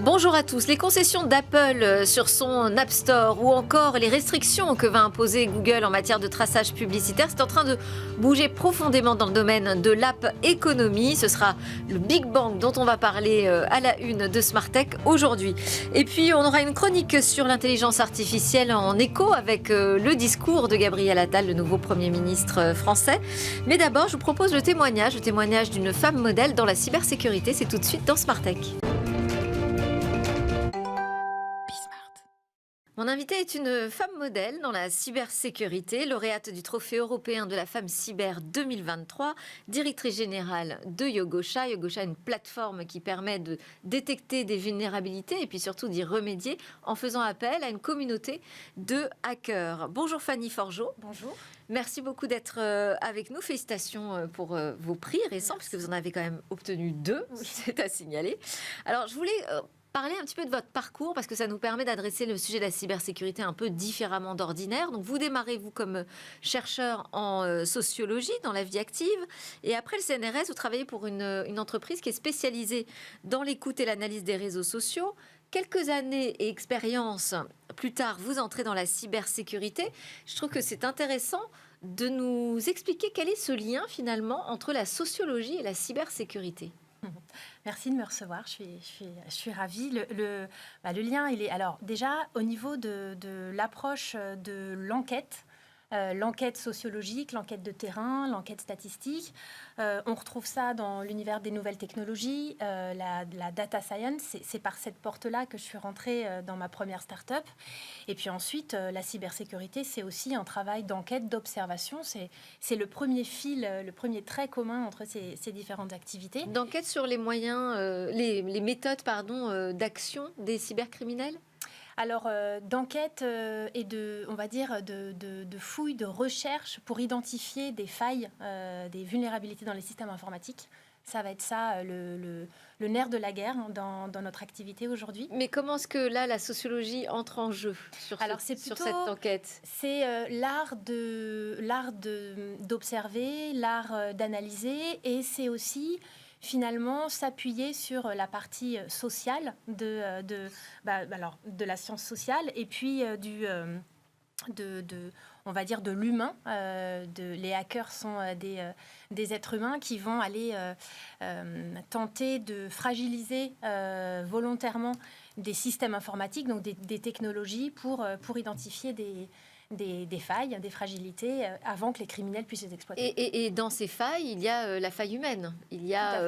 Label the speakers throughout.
Speaker 1: Bonjour à tous. Les concessions d'Apple sur son App Store ou encore les restrictions que va imposer Google en matière de traçage publicitaire, c'est en train de bouger profondément dans le domaine de l'app économie. Ce sera le Big Bang dont on va parler à la une de Smart Tech aujourd'hui. Et puis on aura une chronique sur l'intelligence artificielle en écho avec le discours de Gabriel Attal, le nouveau Premier ministre français. Mais d'abord, je vous propose le témoignage d'une femme modèle dans la cybersécurité. C'est tout de suite dans Smart Tech. Mon invitée est une femme modèle dans la cybersécurité, lauréate du Trophée européen de la femme cyber 2023, directrice générale de Yogosha. Yogosha est une plateforme qui permet de détecter des vulnérabilités et puis surtout d'y remédier en faisant appel à une communauté de hackers. Bonjour Fanny Forgeot.
Speaker 2: Bonjour.
Speaker 1: Merci beaucoup d'être avec nous. Félicitations pour vos prix récents, puisque vous en avez quand même obtenu 2, oui. C'est à signaler. Alors je voulais... parler un petit peu de votre parcours parce que ça nous permet d'adresser le sujet de la cybersécurité un peu différemment d'ordinaire. Donc vous démarrez, vous, comme chercheur en sociologie dans la vie active, et après le CNRS, vous travaillez pour une entreprise qui est spécialisée dans l'écoute et l'analyse des réseaux sociaux. Quelques années et expériences plus tard, vous entrez dans la cybersécurité. Je trouve que c'est intéressant de nous expliquer quel est ce lien finalement entre la sociologie et la cybersécurité.
Speaker 2: Merci de me recevoir, je suis ravie. Le lien, il est... Alors déjà, au niveau de l'approche de l'enquête, l'enquête sociologique, l'enquête de terrain, l'enquête statistique, on retrouve ça dans l'univers des nouvelles technologies, la data science. C'est par cette porte-là que je suis rentrée dans ma première start-up. Et puis ensuite, la cybersécurité, c'est aussi un travail d'enquête, d'observation. C'est le premier fil, le premier trait commun entre ces différentes activités.
Speaker 1: D'enquête sur les moyens, les méthodes d'action des cybercriminels.
Speaker 2: Alors, d'enquête et on va dire, de fouilles, de recherche pour identifier des failles, des vulnérabilités dans les systèmes informatiques. Ça va être ça, le nerf de la guerre dans notre activité aujourd'hui.
Speaker 1: Mais comment est-ce que là, la sociologie entre en jeu sur cette enquête ?
Speaker 2: C'est l'art d'observer, l'art d'analyser, et c'est aussi... finalement, s'appuyer sur la partie sociale de la science sociale et puis on va dire de l'humain. Les hackers sont des êtres humains qui vont aller tenter de fragiliser volontairement des systèmes informatiques, donc des technologies pour identifier des failles, des fragilités, avant que les criminels puissent les exploiter.
Speaker 1: Et dans ces failles, il y a la faille humaine. Il y a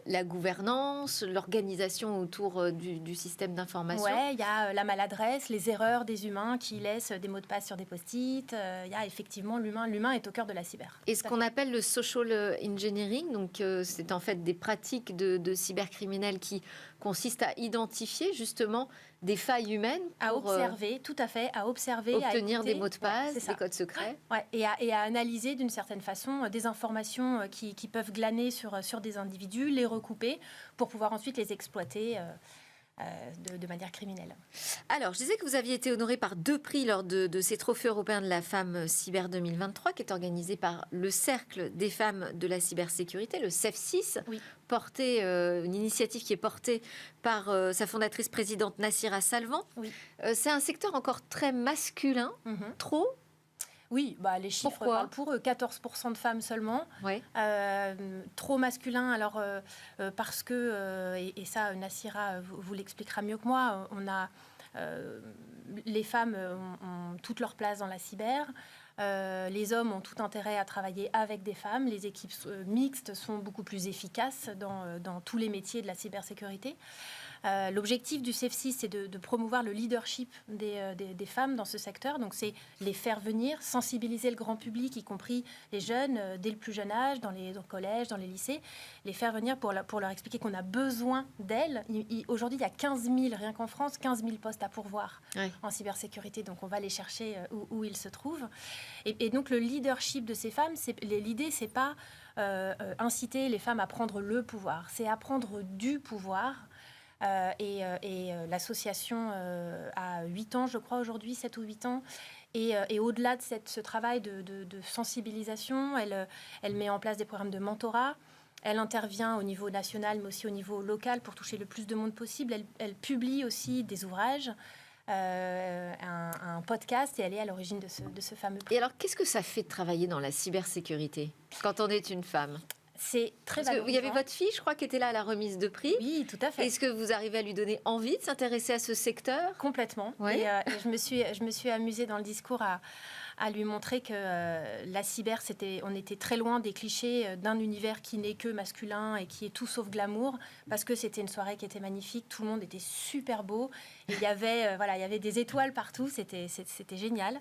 Speaker 1: la gouvernance, l'organisation autour du système d'information.
Speaker 2: Oui, il y a la maladresse, les erreurs des humains qui laissent des mots de passe sur des post-it. Il y a effectivement l'humain. L'humain est au cœur de la cyber.
Speaker 1: Et ce qu'on appelle le social engineering, donc c'est en fait des pratiques de cybercriminels qui consistent à identifier justement des failles humaines
Speaker 2: à observer, tout à fait, à observer,
Speaker 1: obtenir
Speaker 2: à écouter,
Speaker 1: des mots de passe, des codes secrets.
Speaker 2: Ouais, et à analyser d'une certaine façon des informations qui peuvent glaner sur des individus, les recouper pour pouvoir ensuite les exploiter de manière criminelle.
Speaker 1: Alors, je disais que vous aviez été honorée par 2 prix lors de ces trophées européens de la femme cyber 2023, qui est organisé par le Cercle des femmes de la cybersécurité, le CEF6,
Speaker 2: oui.
Speaker 1: Une initiative qui est portée par sa fondatrice présidente Nassira Salvan.
Speaker 2: Oui.
Speaker 1: C'est un secteur encore très masculin, trop.
Speaker 2: Oui, les chiffres parlent pour eux. 14% de femmes seulement.
Speaker 1: Ouais.
Speaker 2: Trop masculin, alors parce que, et ça Nassira vous l'expliquera mieux que moi, les femmes ont toute leur place dans la cyber. Les hommes ont tout intérêt à travailler avec des femmes. Les équipes mixtes sont beaucoup plus efficaces dans tous les métiers de la cybersécurité. L'objectif du CEF6, c'est de promouvoir le leadership des femmes dans ce secteur. Donc, c'est les faire venir, sensibiliser le grand public, y compris les jeunes, dès le plus jeune âge, dans les collèges, dans les lycées, les faire venir pour leur expliquer qu'on a besoin d'elles. Aujourd'hui, il y a 15 000, rien qu'en France, 15 000 postes à pourvoir en cybersécurité. Donc, on va les chercher où ils se trouvent. Et donc, le leadership de ces femmes, l'idée, c'est pas inciter les femmes à prendre le pouvoir, c'est à prendre du pouvoir. L'association a 8 ans, je crois, aujourd'hui, 7 ou 8 ans. Et au-delà de ce travail de sensibilisation, elle met en place des programmes de mentorat. Elle intervient au niveau national, mais aussi au niveau local pour toucher le plus de monde possible. Elle publie aussi des ouvrages, un podcast, et elle est à l'origine de ce fameux prix.
Speaker 1: Et alors, qu'est-ce que ça fait de travailler dans la cybersécurité quand on est une femme?
Speaker 2: C'est très
Speaker 1: Parce que
Speaker 2: valorisant.
Speaker 1: il y avait votre fille, je crois, qui était là à la remise de prix.
Speaker 2: Oui, tout à fait.
Speaker 1: Est-ce que vous arrivez à lui donner envie de s'intéresser à ce secteur?
Speaker 2: Complètement.
Speaker 1: Ouais.
Speaker 2: Et je me suis amusée dans le discours à lui montrer que la cyber, on était très loin des clichés d'un univers qui n'est que masculin et qui est tout sauf glamour, parce que c'était une soirée qui était magnifique, tout le monde était super beau, et il y avait des étoiles partout, c'était génial.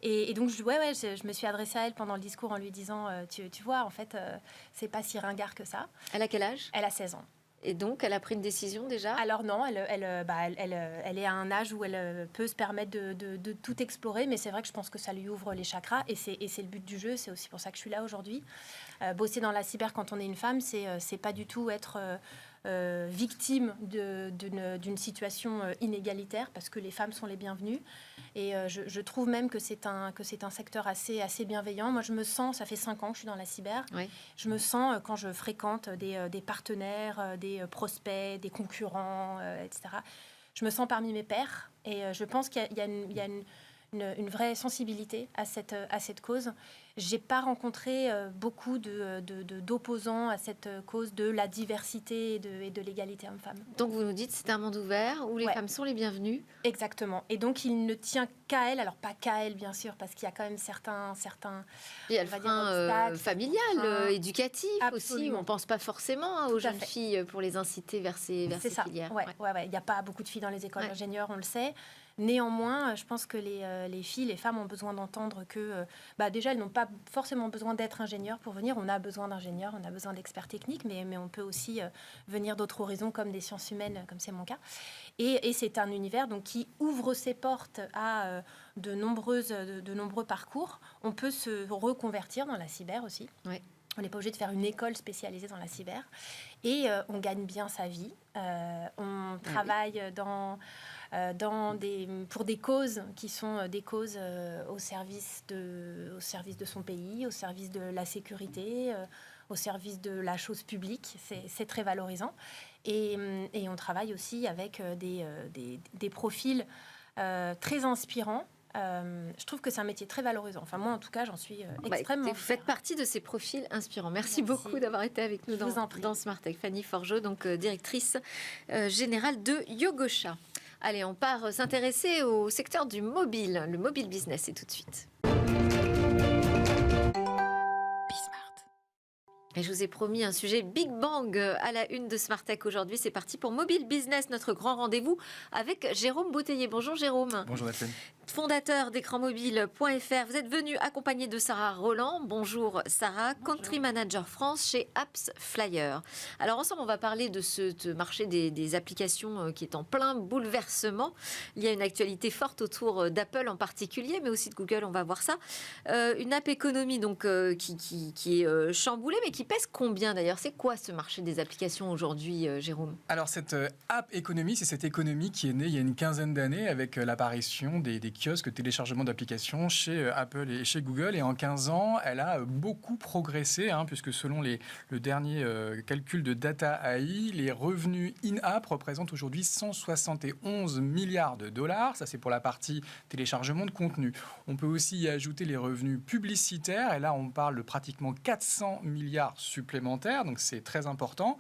Speaker 2: Et donc, je me suis adressée à elle pendant le discours en lui disant, tu vois, en fait, c'est pas si ringard que ça.
Speaker 1: Elle a quel âge?
Speaker 2: Elle a 16 ans.
Speaker 1: Et donc, elle a pris une décision déjà?
Speaker 2: Alors non, elle est à un âge où elle peut se permettre de tout explorer, mais c'est vrai que je pense que ça lui ouvre les chakras, et c'est le but du jeu, c'est aussi pour ça que je suis là aujourd'hui. Bosser dans la cyber quand on est une femme, c'est pas du tout être victime d'une situation inégalitaire, parce que les femmes sont les bienvenues. Et je trouve même que c'est un secteur assez bienveillant. Moi, je me sens, ça fait 5 ans que je suis dans la cyber,
Speaker 1: Oui.
Speaker 2: je me sens, quand je fréquente des partenaires, des prospects, des concurrents, etc., je me sens parmi mes pairs. Et je pense qu'il y a une vraie sensibilité à cette cause. J'ai pas rencontré beaucoup d'opposants à cette cause de la diversité et de l'égalité homme-femme.
Speaker 1: Donc vous nous dites c'est un monde ouvert où les femmes sont les bienvenues.
Speaker 2: Exactement. Et donc il ne tient qu'à elle, alors pas qu'à elle bien sûr, parce qu'il y a quand même certains
Speaker 1: Il y a le frein familial, éducatif aussi, où on ne pense pas forcément aux jeunes filles pour les inciter vers ces filières.
Speaker 2: Ouais. Il n'y a pas beaucoup de filles dans les écoles d'ingénieurs, on le sait. Néanmoins, je pense que les filles, les femmes ont besoin d'entendre que déjà, elles n'ont pas forcément besoin d'être ingénieurs pour venir. On a besoin d'ingénieurs, on a besoin d'experts techniques, mais on peut aussi venir d'autres horizons comme des sciences humaines, comme c'est mon cas. Et c'est un univers donc, qui ouvre ses portes à de nombreux parcours. On peut se reconvertir dans la cyber aussi. Oui. On n'est pas obligé de faire une école spécialisée dans la cyber. Et on gagne bien sa vie. On travaille pour des causes qui sont des causes au service de son pays, au service de la sécurité, au service de la chose publique. C'est très valorisant. Et on travaille aussi avec des profils très inspirants. Je trouve que c'est un métier très valorisant. Enfin, moi, en tout cas, j'en suis extrêmement
Speaker 1: fière. Vous faites partie de ces profils inspirants. Merci beaucoup d'avoir été avec nous dans Smart Tech. Fanny Forgeot, donc directrice générale de Yogosha. Allez, on part s'intéresser au secteur du mobile, le mobile business, et tout de suite. Et je vous ai promis un sujet Big Bang à la une de Smart Tech aujourd'hui. C'est parti pour Mobile Business, notre grand rendez-vous avec Jérôme Bouteiller. Bonjour Jérôme.
Speaker 3: Bonjour Nathalie.
Speaker 1: Fondateur d'écranmobile.fr. Vous êtes venu accompagné de Sarah Roland. Bonjour Sarah, bonjour. Country Manager France chez Apps Flyer. Alors ensemble, on va parler de ce marché des applications qui est en plein bouleversement. Il y a une actualité forte autour d'Apple en particulier, mais aussi de Google, on va voir ça. Une app économie donc, qui est chamboulée, mais qui pèse combien d'ailleurs? C'est quoi ce marché des applications aujourd'hui, Jérôme?
Speaker 3: Alors cette app économie, c'est cette économie qui est née il y a une quinzaine d'années avec l'apparition des kiosques téléchargement d'applications chez Apple et chez Google. Et en 15 ans, elle a beaucoup progressé, puisque selon le dernier calcul de Data AI, les revenus in-app représentent aujourd'hui 171 milliards de dollars. Ça, c'est pour la partie téléchargement de contenu. On peut aussi y ajouter les revenus publicitaires. Et là, on parle de pratiquement 400 milliards supplémentaires. Donc, c'est très important.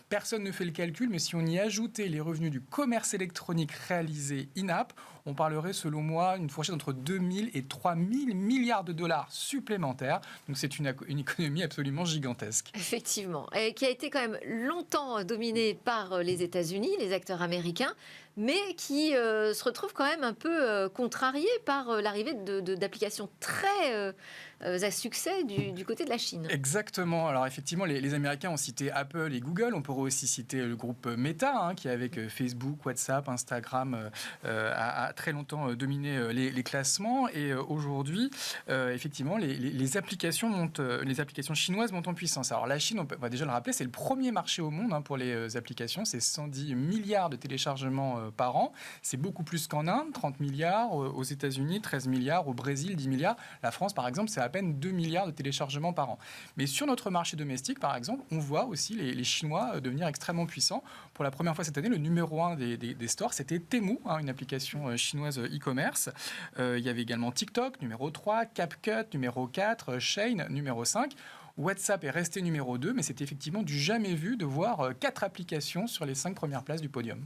Speaker 3: Personne ne fait le calcul, mais si on y ajoutait les revenus du commerce électronique réalisé in-app, on parlerait, selon moi, une fourchette entre 2 000 et 3 000 milliards de dollars supplémentaires. Donc, c'est une économie absolument gigantesque.
Speaker 1: Effectivement. Et qui a été quand même longtemps dominée par les États-Unis, les acteurs américains, mais qui se retrouve quand même un peu contrarié par l'arrivée d'applications très à succès du côté de la Chine.
Speaker 3: Exactement. Alors effectivement, les Américains ont cité Apple et Google. On pourrait aussi citer le groupe Meta, qui avec Facebook, WhatsApp, Instagram a très longtemps dominé les classements. Et aujourd'hui, effectivement, les applications chinoises montent en puissance. Alors la Chine, on va déjà le rappeler, c'est le premier marché au monde pour les applications. C'est 110 milliards de téléchargements par an. C'est beaucoup plus qu'en Inde, 30 milliards, aux États-Unis, 13 milliards, au Brésil, 10 milliards. La France, par exemple, c'est à peine 2 milliards de téléchargements par an. Mais sur notre marché domestique, par exemple, on voit aussi les Chinois devenir extrêmement puissants. Pour la première fois cette année, le numéro 1 des stores, c'était Temu, une application chinoise e-commerce. Il y avait également TikTok, numéro 3, CapCut, numéro 4, Shein, numéro 5. WhatsApp est resté numéro 2, mais c'est effectivement du jamais vu de voir 4 applications sur les 5 premières places du podium.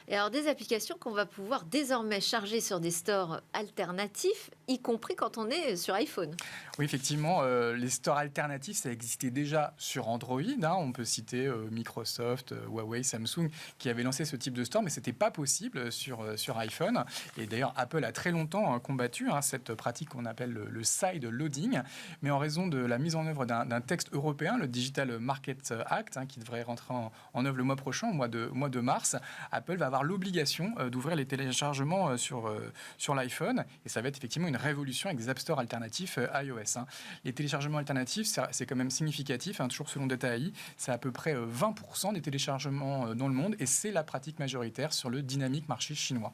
Speaker 1: Et alors des applications qu'on va pouvoir désormais charger sur des stores alternatifs, y compris quand on est sur iPhone.
Speaker 3: Oui, effectivement, les stores alternatifs, ça existait déjà sur Android. On peut citer Microsoft, Huawei, Samsung, qui avaient lancé ce type de store, mais ce n'était pas possible sur iPhone. Et d'ailleurs, Apple a très longtemps combattu cette pratique qu'on appelle le side loading, mais en raison de la mise en œuvre d'un texte européen, le Digital Market Act, qui devrait rentrer en œuvre le mois prochain, au mois de mars, Apple va avoir l'obligation d'ouvrir les téléchargements sur l'iPhone, et ça va être effectivement une révolution avec des App Store alternatifs iOS. Les téléchargements alternatifs, c'est quand même significatif, toujours selon Data AI, c'est à peu près 20% des téléchargements dans le monde, et c'est la pratique majoritaire sur le dynamique marché chinois.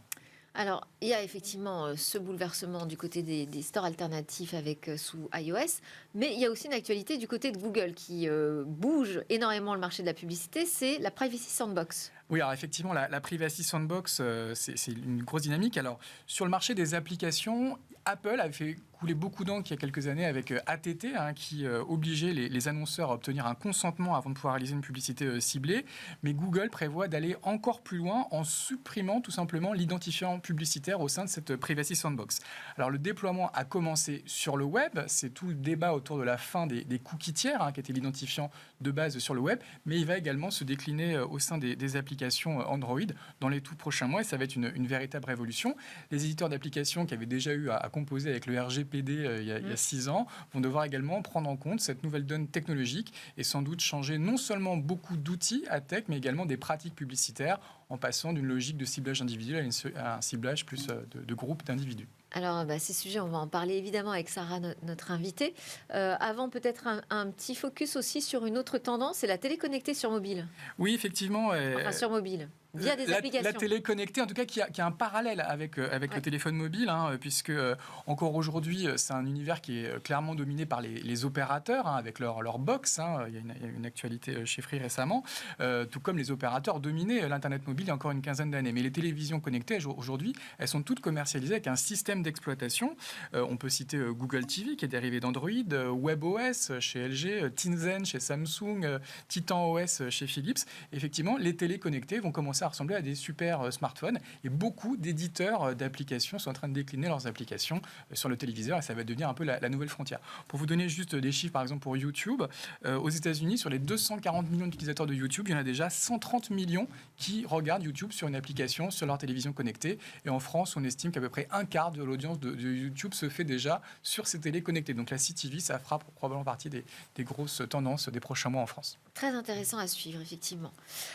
Speaker 1: Alors, il y a effectivement ce bouleversement du côté des stores alternatifs sous iOS, mais il y a aussi une actualité du côté de Google qui bouge énormément le marché de la publicité, c'est la Privacy Sandbox.
Speaker 3: Oui, alors effectivement, la Privacy Sandbox, c'est une grosse dynamique. Alors, sur le marché des applications, Apple avait fait couler beaucoup d'encre il y a quelques années avec ATT, qui obligeait les annonceurs à obtenir un consentement avant de pouvoir réaliser une publicité ciblée. Mais Google prévoit d'aller encore plus loin en supprimant tout simplement l'identifiant publicitaire au sein de cette Privacy Sandbox. Alors, le déploiement a commencé sur le web. C'est tout le débat autour de la fin des cookies tiers, qui était l'identifiant de base sur le web. Mais il va également se décliner au sein des applications Android dans les tout prochains mois. Et ça va être une véritable révolution. Les éditeurs d'applications qui avaient déjà eu à composer avec le RGPD il y a 6 ans vont devoir également prendre en compte cette nouvelle donne technologique et sans doute changer non seulement beaucoup d'outils à tech, mais également des pratiques publicitaires en passant d'une logique de ciblage individuel à un ciblage plus de groupes d'individus.
Speaker 1: Alors, ces sujets, on va en parler évidemment avec Sarah, notre invitée. Avant, peut-être un petit focus aussi sur une autre tendance, c'est la télé connectée sur mobile.
Speaker 3: Oui, effectivement.
Speaker 1: Enfin, sur mobile. Via des applications.
Speaker 3: La télé connectée, en tout cas, qui a un parallèle avec le téléphone mobile, puisque encore aujourd'hui, c'est un univers qui est clairement dominé par les opérateurs, avec leur box. Il y a une actualité chez Free récemment, tout comme les opérateurs dominaient l'Internet mobile il y a encore une quinzaine d'années. Mais les télévisions connectées, aujourd'hui, elles sont toutes commercialisées avec un système d'exploitation. On peut citer Google TV, qui est dérivé d'Android, WebOS chez LG, Tizen chez Samsung, TitanOS chez Philips. Effectivement, les télés connectées vont commencer à ressembler à des super smartphones et beaucoup d'éditeurs d'applications sont en train de décliner leurs applications sur le téléviseur et ça va devenir un peu la nouvelle frontière. Pour vous donner juste des chiffres, par exemple pour YouTube, aux États-Unis, sur les 240 millions d'utilisateurs de YouTube, il y en a déjà 130 millions qui regardent YouTube sur une application sur leur télévision connectée. Et en France, on estime qu'à peu près un quart de l'audience de YouTube se fait déjà sur ces télés connectées. Donc la CTV, ça fera probablement partie des grosses tendances des prochains mois en France.
Speaker 1: Très intéressant à suivre, effectivement.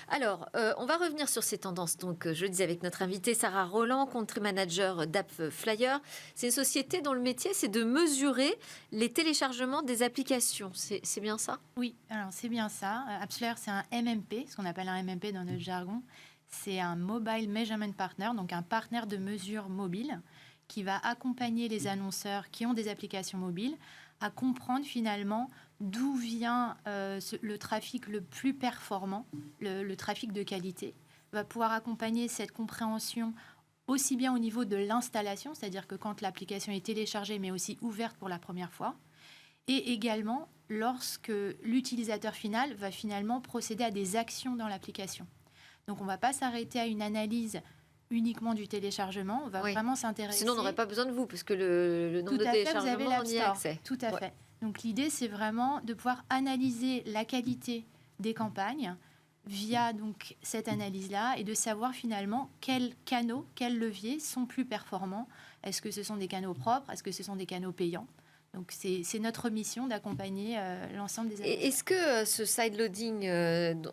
Speaker 1: Alors, on va revenir sur ces tendances. Donc, je le disais avec notre invitée Sarah Roland, country manager d'AppFlyer. C'est une société dont le métier, c'est de mesurer les téléchargements des applications. C'est bien ça ?
Speaker 4: Oui, alors c'est bien ça. AppFlyer, c'est un MMP, ce qu'on appelle un MMP dans notre jargon. C'est un Mobile Measurement Partner, donc un partenaire de mesure mobile qui va accompagner les annonceurs qui ont des applications mobiles à comprendre finalement d'où vient le trafic le plus performant, le trafic de qualité, va pouvoir accompagner cette compréhension aussi bien au niveau de l'installation, c'est-à-dire que quand l'application est téléchargée mais aussi ouverte pour la première fois, et également lorsque l'utilisateur final va finalement procéder à des actions dans l'application. Donc on ne va pas s'arrêter à une analyse uniquement du téléchargement, on va vraiment s'intéresser...
Speaker 1: Sinon on n'aurait pas besoin de vous, puisque le nombre de téléchargements, on y a accès.
Speaker 4: Tout à fait. Donc l'idée, c'est vraiment de pouvoir analyser la qualité des campagnes via donc cette analyse-là et de savoir finalement quels canaux, quels leviers sont plus performants. Est-ce que ce sont des canaux propres ? Est-ce que ce sont des canaux payants ? Donc c'est notre mission d'accompagner l'ensemble des annonceurs.
Speaker 1: Est-ce que ce sideloading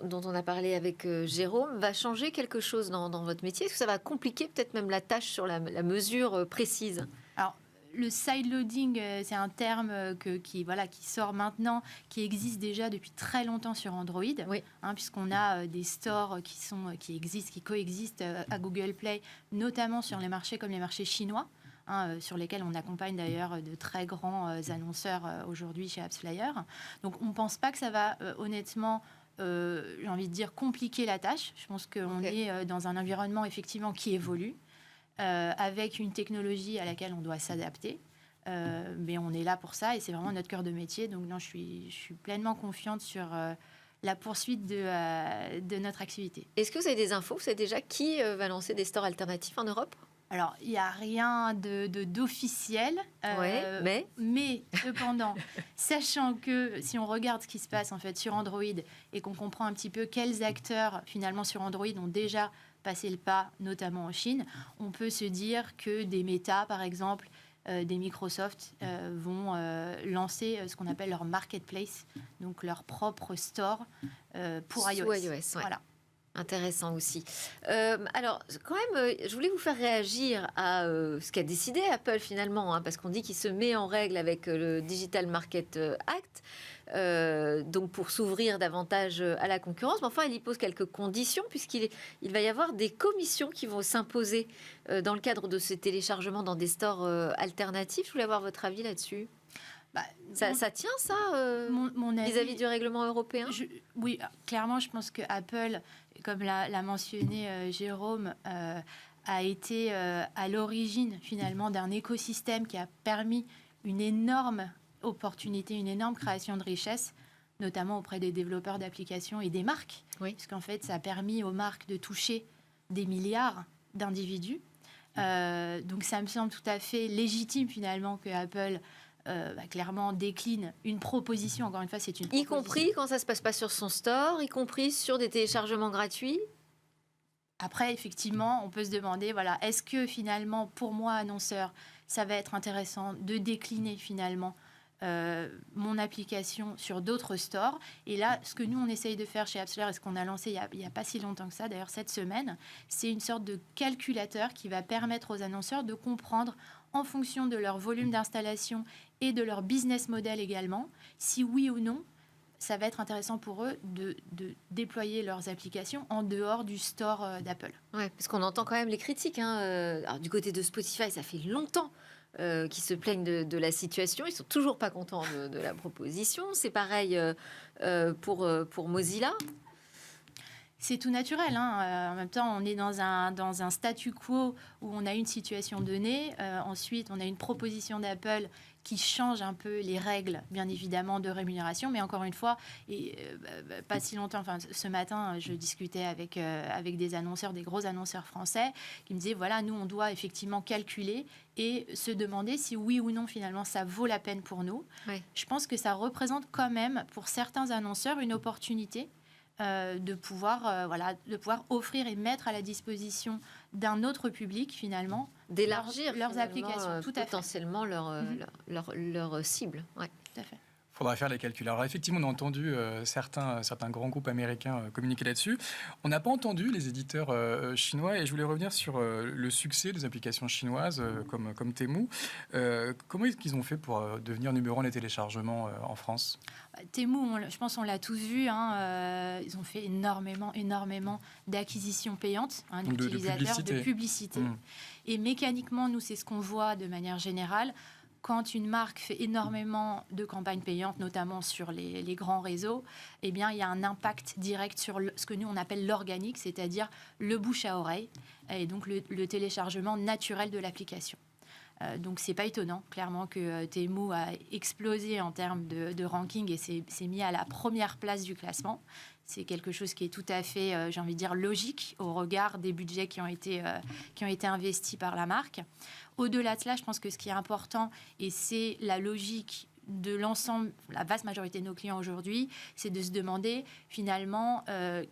Speaker 1: dont on a parlé avec Jérôme va changer quelque chose dans votre métier ? Est-ce que ça va compliquer peut-être même la tâche sur la mesure précise ?
Speaker 4: Alors, le sideloading, c'est un terme qui sort maintenant, qui existe déjà depuis très longtemps sur Android,
Speaker 1: oui.
Speaker 4: Puisqu'on a des stores qui coexistent à Google Play, notamment sur les marchés comme les marchés chinois. sur lesquels on accompagne d'ailleurs de très grands annonceurs aujourd'hui chez AppsFlyer. Donc on ne pense pas que ça va honnêtement, j'ai envie de dire, compliquer la tâche. Je pense qu'on est dans un environnement effectivement qui évolue, avec une technologie à laquelle on doit s'adapter. Mais on est là pour ça et c'est vraiment notre cœur de métier. Donc non, je suis pleinement confiante sur la poursuite de notre activité.
Speaker 1: Est-ce que vous avez des infos? Vous savez déjà qui va lancer des stores alternatifs en Europe?
Speaker 4: Alors, il n'y a rien d'officiel, mais cependant, sachant que si on regarde ce qui se passe en fait sur Android et qu'on comprend un petit peu quels acteurs finalement sur Android ont déjà passé le pas, notamment en Chine, on peut se dire que des Meta, par exemple, des Microsoft vont lancer ce qu'on appelle leur marketplace, donc leur propre store pour iOS. Voilà.
Speaker 1: Intéressant aussi. Alors, quand même, je voulais vous faire réagir à ce qu'a décidé Apple finalement, parce qu'on dit qu'il se met en règle avec le Digital Market Act, donc pour s'ouvrir davantage à la concurrence. Mais enfin, il y pose quelques conditions puisqu'il va y avoir des commissions qui vont s'imposer dans le cadre de ce téléchargement dans des stores alternatifs. Je voulais avoir votre avis là-dessus. Ça tient, ça, vis-à-vis du règlement européen?
Speaker 4: Oui, clairement, je pense que Apple, comme l'a mentionné Jérôme, a été à l'origine, finalement, d'un écosystème qui a permis une énorme opportunité, une énorme création de richesse, notamment auprès des développeurs d'applications et des marques.
Speaker 1: Oui.
Speaker 4: Puisqu'en fait, ça a permis aux marques de toucher des milliards d'individus. Donc, ça me semble tout à fait légitime, finalement, que Apple... clairement décline une proposition. Encore une fois, c'est une proposition.
Speaker 1: Y compris quand ça ne se passe pas sur son store, y compris sur des téléchargements gratuits.
Speaker 4: Après, effectivement, on peut se demander, voilà, est-ce que finalement, pour moi, annonceur, ça va être intéressant de décliner finalement mon application sur d'autres stores. Et là, ce que nous, on essaye de faire chez AppsFlyer et ce qu'on a lancé il n'y a pas si longtemps que ça, d'ailleurs cette semaine, c'est une sorte de calculateur qui va permettre aux annonceurs de comprendre en fonction de leur volume d'installation et de leur business model également, si oui ou non, ça va être intéressant pour eux de déployer leurs applications en dehors du store d'Apple.
Speaker 1: Oui, parce qu'on entend quand même les critiques. Alors, du côté de Spotify, ça fait longtemps qu'ils se plaignent de la situation. Ils ne sont toujours pas contents de la proposition. C'est pareil pour Mozilla.
Speaker 4: C'est tout naturel. En même temps, on est dans un statu quo où on a une situation donnée. Ensuite, on a une proposition d'Apple qui change un peu les règles, bien évidemment, de rémunération. Mais encore une fois, pas si longtemps, enfin, ce matin, je discutais avec des annonceurs, des gros annonceurs français, qui me disaient, voilà, nous, on doit effectivement calculer et se demander si oui ou non, finalement, ça vaut la peine pour nous.
Speaker 1: Oui.
Speaker 4: Je pense que ça représente quand même, pour certains annonceurs, une opportunité de pouvoir offrir et mettre à la disposition d'un autre public, finalement,
Speaker 1: d'élargir
Speaker 4: leurs applications. Tout à fait.
Speaker 1: Potentiellement leur cible. Ouais.
Speaker 4: Tout à fait.
Speaker 3: Il faudra faire les calculs. Alors effectivement, on a entendu certains grands groupes américains communiquer là-dessus. On n'a pas entendu les éditeurs chinois et je voulais revenir sur le succès des applications chinoises comme Temu. Comment est-ce qu'ils ont fait pour devenir numéro 1 des téléchargements en France?
Speaker 4: Temu, je pense qu'on l'a tous vu, ils ont fait énormément d'acquisitions payantes, d'utilisateurs, de publicité. Et mécaniquement, nous, c'est ce qu'on voit de manière générale. Quand une marque fait énormément de campagnes payantes, notamment sur les grands réseaux, eh bien, il y a un impact direct sur ce que nous, on appelle l'organique, c'est-à-dire le bouche à oreille, et donc le téléchargement naturel de l'application. Donc, c'est pas étonnant, clairement, que Temu a explosé en termes de ranking et s'est mis à la première place du classement. C'est quelque chose qui est tout à fait, j'ai envie de dire, logique au regard des budgets qui ont été investis par la marque. Au-delà de cela, je pense que ce qui est important, et c'est la logique de l'ensemble, la vaste majorité de nos clients aujourd'hui, c'est de se demander finalement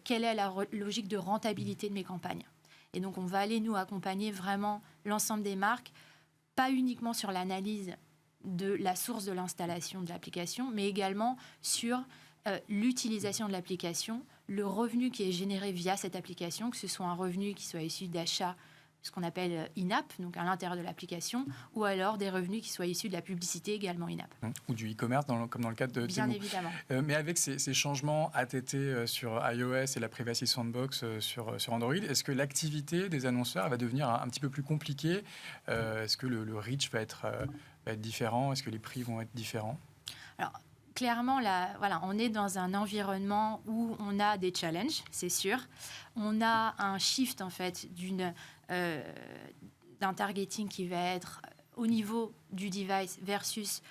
Speaker 4: quelle est la logique de rentabilité de mes campagnes. Et donc, on va aller nous accompagner vraiment l'ensemble des marques, pas uniquement sur l'analyse de la source de l'installation de l'application, mais également sur l'utilisation de l'application, le revenu qui est généré via cette application, que ce soit un revenu qui soit issu d'achats ce qu'on appelle in-app, donc à l'intérieur de l'application, ou alors des revenus qui soient issus de la publicité également in-app.
Speaker 3: Ou du e-commerce, comme dans le cadre de
Speaker 4: Bien
Speaker 3: Temu.
Speaker 4: évidemment.
Speaker 3: Mais avec ces changements ATT sur iOS et la Privacy Sandbox sur Android, est-ce que l'activité des annonceurs va devenir un petit peu plus compliquée? Est-ce que le reach va être différent? Est-ce que les prix vont être différents?
Speaker 4: Alors, clairement, on est dans un environnement où on a des challenges, c'est sûr. On a un shift, en fait, d'un targeting qui va être au niveau du device versus,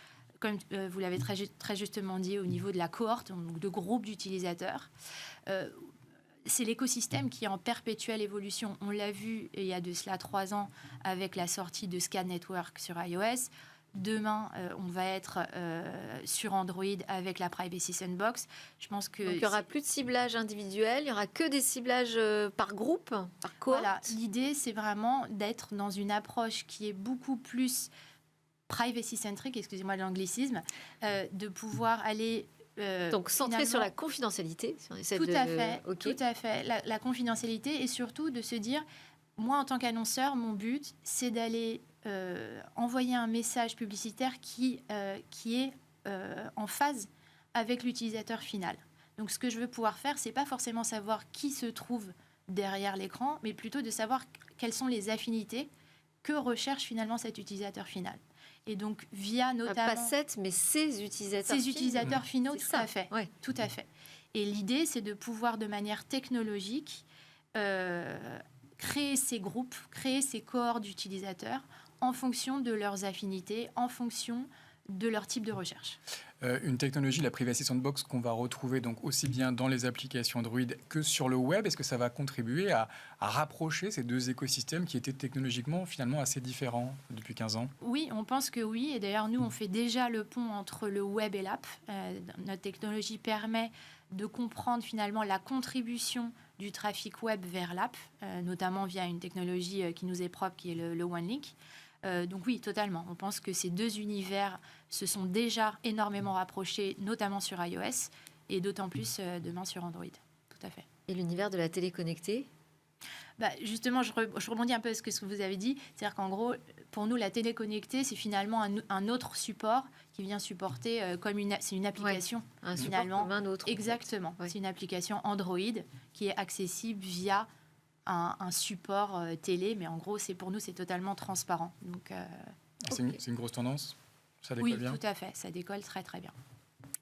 Speaker 4: comme vous l'avez très justement dit, au niveau de la cohorte, donc de groupe d'utilisateurs. C'est l'écosystème qui est en perpétuelle évolution. On l'a vu il y a de cela 3 ans avec la sortie de Scan Network sur iOS. Demain, on va être sur Android avec la Privacy Sandbox. Je pense que
Speaker 1: donc, il n'y aura plus de ciblage individuel, il n'y aura que des ciblages par groupe, par cohorte.
Speaker 4: Voilà, l'idée, c'est vraiment d'être dans une approche qui est beaucoup plus privacy-centric, excusez-moi l'anglicisme, de pouvoir aller...
Speaker 1: donc centré sur la confidentialité. Si on essaie
Speaker 4: tout à fait,
Speaker 1: okay.
Speaker 4: Tout à fait. La confidentialité et surtout de se dire, moi en tant qu'annonceur, mon but, c'est d'aller envoyer un message publicitaire qui est en phase avec l'utilisateur final. Donc ce que je veux pouvoir faire, c'est pas forcément savoir qui se trouve derrière l'écran, mais plutôt de savoir quelles sont les affinités que recherche finalement cet utilisateur final. Et donc via notamment...
Speaker 1: Pas cette, mais ces utilisateurs
Speaker 4: finaux. Ces utilisateurs finaux,
Speaker 1: tout à fait.
Speaker 4: Ouais. Tout à fait. Et l'idée, c'est de pouvoir, de manière technologique, créer ces groupes, créer ces cohortes d'utilisateurs en fonction de leurs affinités, en fonction de leur type de recherche.
Speaker 3: Une technologie, la Privacy Sandbox, qu'on va retrouver donc aussi bien dans les applications Android que sur le web, est-ce que ça va contribuer à rapprocher ces deux écosystèmes qui étaient technologiquement finalement assez différents depuis 15 ans?
Speaker 4: Oui, on pense que oui. Et d'ailleurs, nous, on fait déjà le pont entre le web et l'app. Notre technologie permet de comprendre finalement la contribution du trafic web vers l'app, notamment via une technologie qui nous est propre, qui est le OneLink. Donc oui, totalement. On pense que ces deux univers se sont déjà énormément rapprochés, notamment sur iOS, et d'autant plus demain sur Android. Tout à fait.
Speaker 1: Et l'univers de la télé connectée?
Speaker 4: Justement, je rebondis un peu sur ce que vous avez dit. C'est-à-dire qu'en gros, pour nous, la télé connectée, c'est finalement un autre support qui vient supporter, c'est une application.
Speaker 1: Ouais, un
Speaker 4: finalement,
Speaker 1: support comme un autre.
Speaker 4: Exactement. Ouais. C'est une application Android qui est accessible via un support télé, mais en gros, pour nous, c'est totalement transparent. Donc,
Speaker 3: c'est une grosse tendance? Ça décolle bien?
Speaker 4: Oui, tout à fait. Ça décolle très, très bien.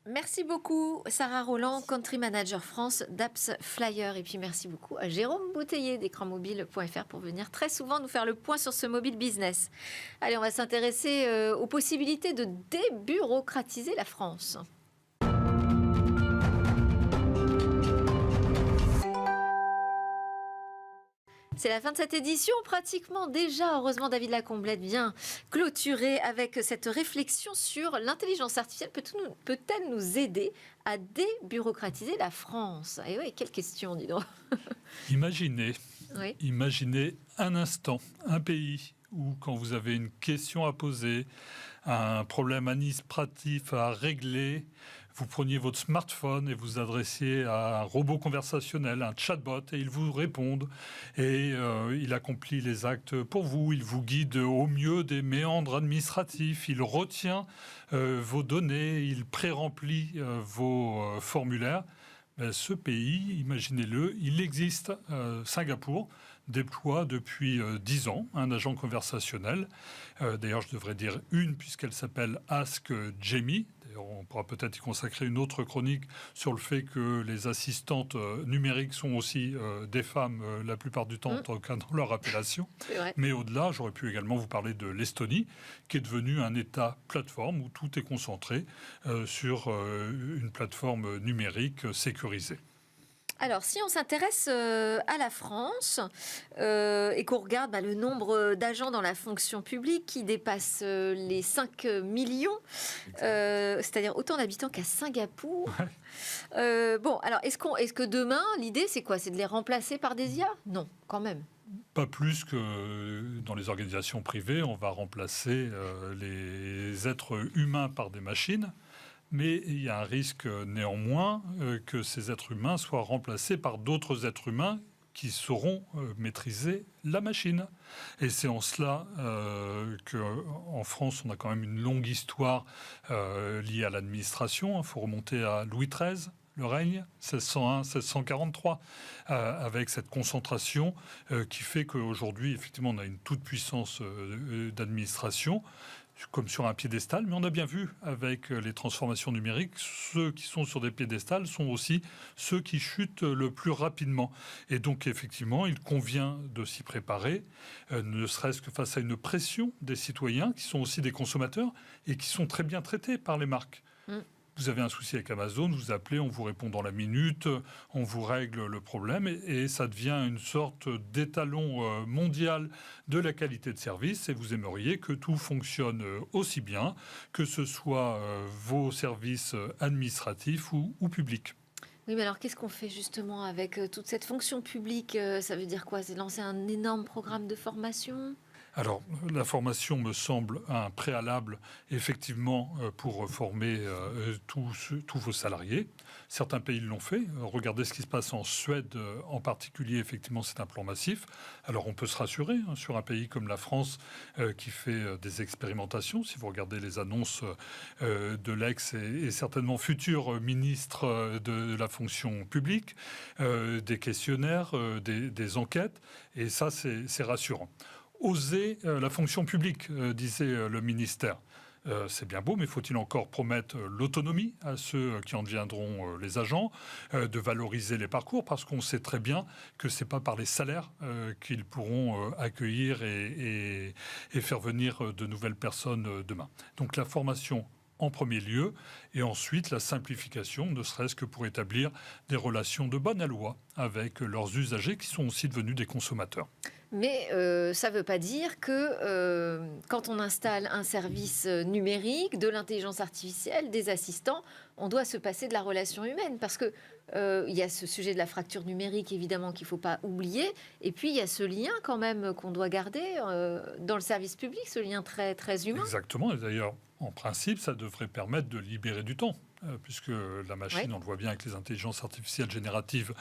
Speaker 1: Merci beaucoup, Sarah Roland, Country Manager France d'Apps Flyer. Et puis merci beaucoup à Jérôme Bouteiller d'écranmobile.fr pour venir très souvent nous faire le point sur ce mobile business. Allez, on va s'intéresser aux possibilités de débureaucratiser la France. C'est la fin de cette édition, pratiquement déjà. Heureusement, David Lacomblette vient clôturer avec cette réflexion sur l'intelligence artificielle. Peut-elle nous aider à débureaucratiser la France? Et oui, quelle question, dis donc.
Speaker 5: Imaginez un instant, un pays où, quand vous avez une question à poser, un problème administratif à régler, vous preniez votre smartphone et vous adressiez à un robot conversationnel, un chatbot, et il vous répond. Et il accomplit les actes pour vous. Il vous guide au mieux des méandres administratifs. Il retient vos données. Il pré-remplit vos formulaires. Ce pays, imaginez-le, il existe. Singapour déploie depuis 10 ans un agent conversationnel. D'ailleurs, je devrais dire puisqu'elle s'appelle Ask Jamie. On pourra peut-être y consacrer une autre chronique sur le fait que les assistantes numériques sont aussi des femmes la plupart du temps, en tout cas dans leur appellation. Mais au-delà, j'aurais pu également vous parler de l'Estonie, qui est devenue un État plateforme où tout est concentré sur une plateforme numérique sécurisée.
Speaker 1: Alors, si on s'intéresse à la France et qu'on regarde le nombre d'agents dans la fonction publique qui dépasse les 5 millions, c'est-à-dire autant d'habitants qu'à Singapour. Alors, est-ce que demain, l'idée, c'est quoi? C'est de les remplacer par des IA? Non, quand même.
Speaker 5: Pas plus que dans les organisations privées, on va remplacer les êtres humains par des machines. Mais il y a un risque néanmoins que ces êtres humains soient remplacés par d'autres êtres humains qui sauront maîtriser la machine. Et c'est en cela qu'en France, on a quand même une longue histoire liée à l'administration. Il faut remonter à Louis XIII, le règne, 1601-1643, avec cette concentration qui fait qu'aujourd'hui, effectivement, on a une toute-puissance d'administration, comme sur un piédestal, mais on a bien vu avec les transformations numériques, ceux qui sont sur des piédestals sont aussi ceux qui chutent le plus rapidement. Et donc effectivement, il convient de s'y préparer, ne serait-ce que face à une pression des citoyens, qui sont aussi des consommateurs, et qui sont très bien traités par les marques. Vous avez un souci avec Amazon, vous appelez, on vous répond dans la minute, on vous règle le problème et ça devient une sorte d'étalon mondial de la qualité de service et vous aimeriez que tout fonctionne aussi bien, que ce soit vos services administratifs ou publics.
Speaker 1: Oui, mais alors qu'est-ce qu'on fait justement avec toute cette fonction publique? Ça veut dire quoi? C'est lancer un énorme programme de formation?
Speaker 5: Alors, la formation me semble un préalable, effectivement, pour former tous vos salariés. Certains pays l'ont fait. Regardez ce qui se passe en Suède, en particulier. Effectivement, c'est un plan massif. Alors, on peut se rassurer sur un pays comme la France qui fait des expérimentations. Si vous regardez les annonces de l'ex et certainement futur ministre de la fonction publique, des questionnaires, des enquêtes. Et ça, c'est rassurant. Oser la fonction publique, disait le ministère. C'est bien beau, mais faut-il encore promettre l'autonomie à ceux qui en deviendront les agents, de valoriser les parcours, parce qu'on sait très bien que ce n'est pas par les salaires qu'ils pourront accueillir et faire venir de nouvelles personnes demain. Donc la formation en premier lieu, et ensuite la simplification, ne serait-ce que pour établir des relations de bonne aloi avec leurs usagers qui sont aussi devenus des consommateurs.
Speaker 1: Mais ça ne veut pas dire que quand on installe un service numérique, de l'intelligence artificielle, des assistants, on doit se passer de la relation humaine. Parce que il y a ce sujet de la fracture numérique, évidemment, qu'il ne faut pas oublier. Et puis, il y a ce lien quand même qu'on doit garder dans le service public, ce lien très, très humain.
Speaker 5: Exactement. Et d'ailleurs, en principe, ça devrait permettre de libérer du temps. Puisque la machine, on le voit bien avec les intelligences artificielles génératives,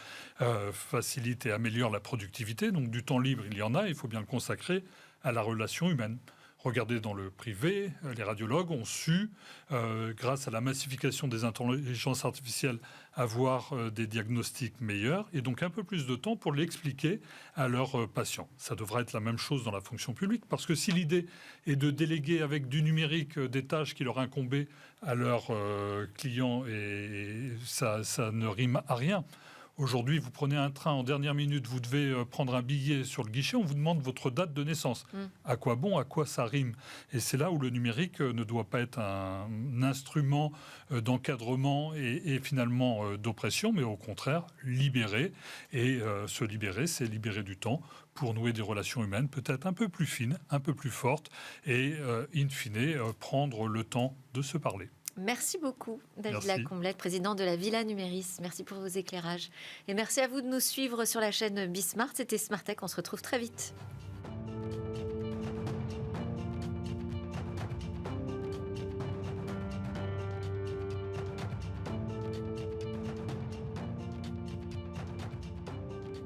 Speaker 5: facilite et améliore la productivité. Donc du temps libre, il y en a, il faut bien le consacrer à la relation humaine. Regardez dans le privé, les radiologues ont su, grâce à la massification des intelligences artificielles, avoir des diagnostics meilleurs et donc un peu plus de temps pour l'expliquer à leurs patients. Ça devrait être la même chose dans la fonction publique, parce que si l'idée est de déléguer avec du numérique des tâches qui leur incombaient à leurs clients, et ça ne rime à rien. Aujourd'hui, vous prenez un train en dernière minute, vous devez prendre un billet sur le guichet, on vous demande votre date de naissance. À quoi bon, à quoi ça rime? Et c'est là où le numérique ne doit pas être un instrument d'encadrement et finalement d'oppression, mais au contraire, libérer. Et se libérer, c'est libérer du temps pour nouer des relations humaines peut-être un peu plus fines, un peu plus fortes, et in fine, prendre le temps de se parler.
Speaker 1: Merci beaucoup, David Lacomblette, président de la Villa Numéris. Merci pour vos éclairages. Et merci à vous de nous suivre sur la chaîne Bismart. C'était Smartech. On se retrouve très vite.